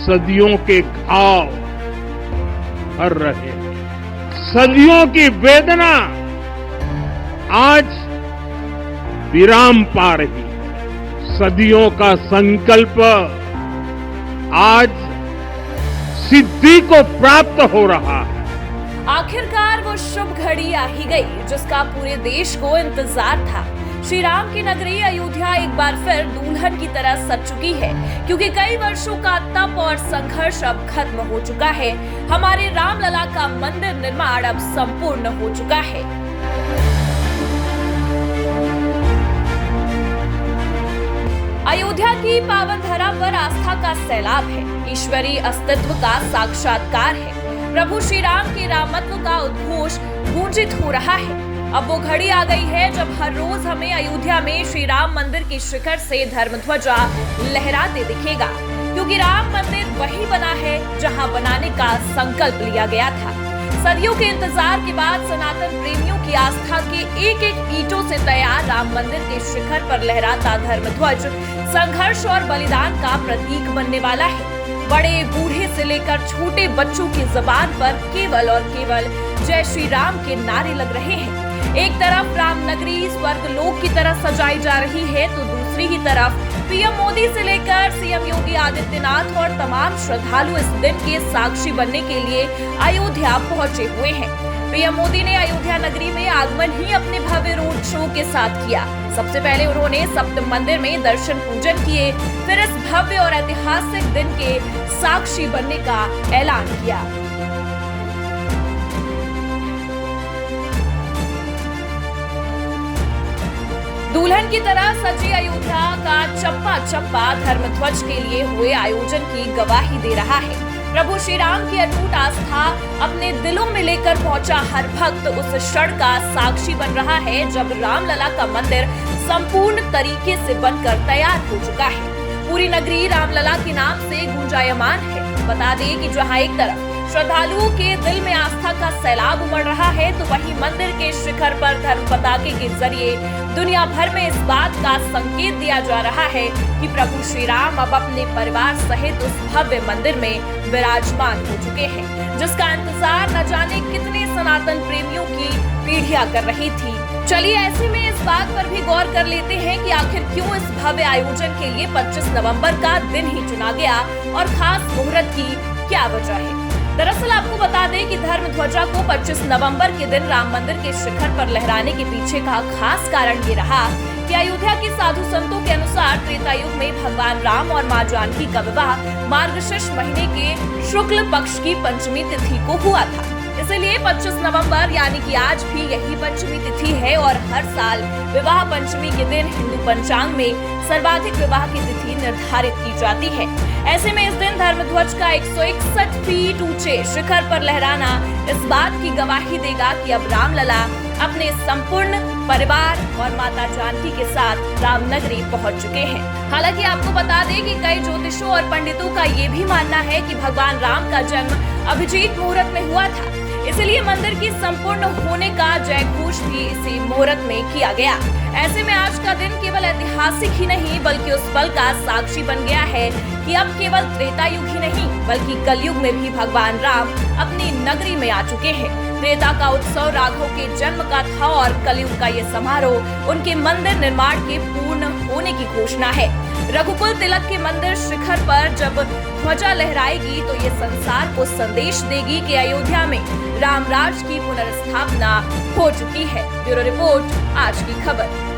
सदियों के घाव भर रहे हैं। सदियों की वेदना आज विराम पा रही है। सदियों का संकल्प आज सिद्धि को प्राप्त हो रहा है। आखिरकार वो शुभ घड़ी आ ही गई जिसका पूरे देश को इंतजार था। श्री राम की नगरी अयोध्या एक बार फिर दुल्हन की तरह सज चुकी है, क्योंकि कई वर्षों का तप और संघर्ष अब खत्म हो चुका है। हमारे रामलला का मंदिर निर्माण अब संपूर्ण हो चुका है। अयोध्या की पावन धरा पर आस्था का सैलाब है, ईश्वरीय अस्तित्व का साक्षात्कार है। प्रभु श्री राम के रामत्व का उद्घोष गूंजित हो रहा है। अब वो घड़ी आ गई है जब हर रोज हमें अयोध्या में श्री राम मंदिर के शिखर से धर्मध्वजा लहराते दिखेगा, क्योंकि राम मंदिर वही बना है जहां बनाने का संकल्प लिया गया था। सदियों के इंतजार के बाद सनातन प्रेमियों की आस्था के एक एक ईंटों से तैयार राम मंदिर के शिखर पर लहराता धर्मध्वज संघर्ष और बलिदान का प्रतीक बनने वाला है। बड़े बूढ़े से लेकर छोटे बच्चों की जुबान पर केवल और केवल जय श्री राम के नारे लग रहे हैं। एक तरफ राम नगरी स्वर्ग लोक की तरह सजाई जा रही है, तो दूसरी ही तरफ पीएम मोदी से लेकर सीएम योगी आदित्यनाथ और तमाम श्रद्धालु इस दिन के साक्षी बनने के लिए अयोध्या पहुंचे हुए हैं। पीएम मोदी ने अयोध्या नगरी में आगमन ही अपने भव्य रोड शो के साथ किया। सबसे पहले उन्होंने सप्त मंदिर में दर्शन पूजन किए, फिर इस भव्य और ऐतिहासिक दिन के साक्षी बनने का ऐलान किया। दुल्हन की तरह सजी अयोध्या का चप्पा चप्पा धर्मध्वज के लिए हुए आयोजन की गवाही दे रहा है। प्रभु श्री राम की अटूट आस्था अपने दिलों में लेकर पहुंचा हर भक्त उस क्षण का साक्षी बन रहा है जब रामलला का मंदिर संपूर्ण तरीके से बनकर तैयार हो चुका है। पूरी नगरी रामलला के नाम से गुंजायमान है। बता दें कि जहां एक तरफ श्रद्धालुओं के दिल में आस्था का सैलाब उमड़ रहा है, तो वहीं मंदिर के शिखर पर धर्म पताके के जरिए दुनिया भर में इस बात का संकेत दिया जा रहा है कि प्रभु श्री राम अब अपने परिवार सहित उस भव्य मंदिर में विराजमान हो चुके हैं, जिसका इंतजार न जाने कितने सनातन प्रेमियों की पीढ़ियां कर रही थी। चलिए ऐसे में इस बात पर भी गौर कर लेते हैं कि आखिर क्यों इस भव्य आयोजन के लिए 25 नवंबर का दिन ही चुना गया और खास मुहूर्त की क्या वजह है। दरअसल आपको बता दें कि धर्म ध्वजा को 25 नवंबर के दिन राम मंदिर के शिखर पर लहराने के पीछे का खास कारण ये रहा कि अयोध्या के साधु संतों के अनुसार त्रेता युग में भगवान राम और मां जानकी का विवाह मार्गशीर्ष महीने के शुक्ल पक्ष की पंचमी तिथि को हुआ था। इसलिए 25 नवंबर यानी कि आज भी यही पंचमी तिथि है और हर साल विवाह पंचमी के दिन हिंदू पंचांग में सर्वाधिक विवाह की तिथि निर्धारित की जाती है। ऐसे में इस दिन धर्मध्वज का 161 फीट ऊंचे शिखर पर लहराना इस बात की गवाही देगा कि अब रामलला अपने संपूर्ण परिवार और माता जानकी के साथ रामनगरी पहुंच चुके हैं। हालांकि आपको बता दें कि कई ज्योतिषों और पंडितों का ये भी मानना है कि भगवान राम का जन्म अभिजीत मुहूर्त में हुआ था, इसलिए मंदिर की संपूर्ण होने का जय घोष भी इसी मुहूर्त में किया गया। ऐसे में आज का दिन केवल ऐतिहासिक ही नहीं बल्कि उस पल का साक्षी बन गया है कि अब केवल त्रेता युग ही नहीं बल्कि कलयुग में भी भगवान राम अपनी नगरी में आ चुके हैं। त्रेता का उत्सव राघव के जन्म का था और कलयुग का ये समारोह उनके मंदिर निर्माण के पूर्ण होने की घोषणा है। रघुकुल तिलक के मंदिर शिखर पर जब ध्वजा लहराएगी तो ये संसार को संदेश देगी कि अयोध्या में रामराज की पुनर्स्थापना हो चुकी है। ब्यूरो रिपोर्ट, आज की खबर।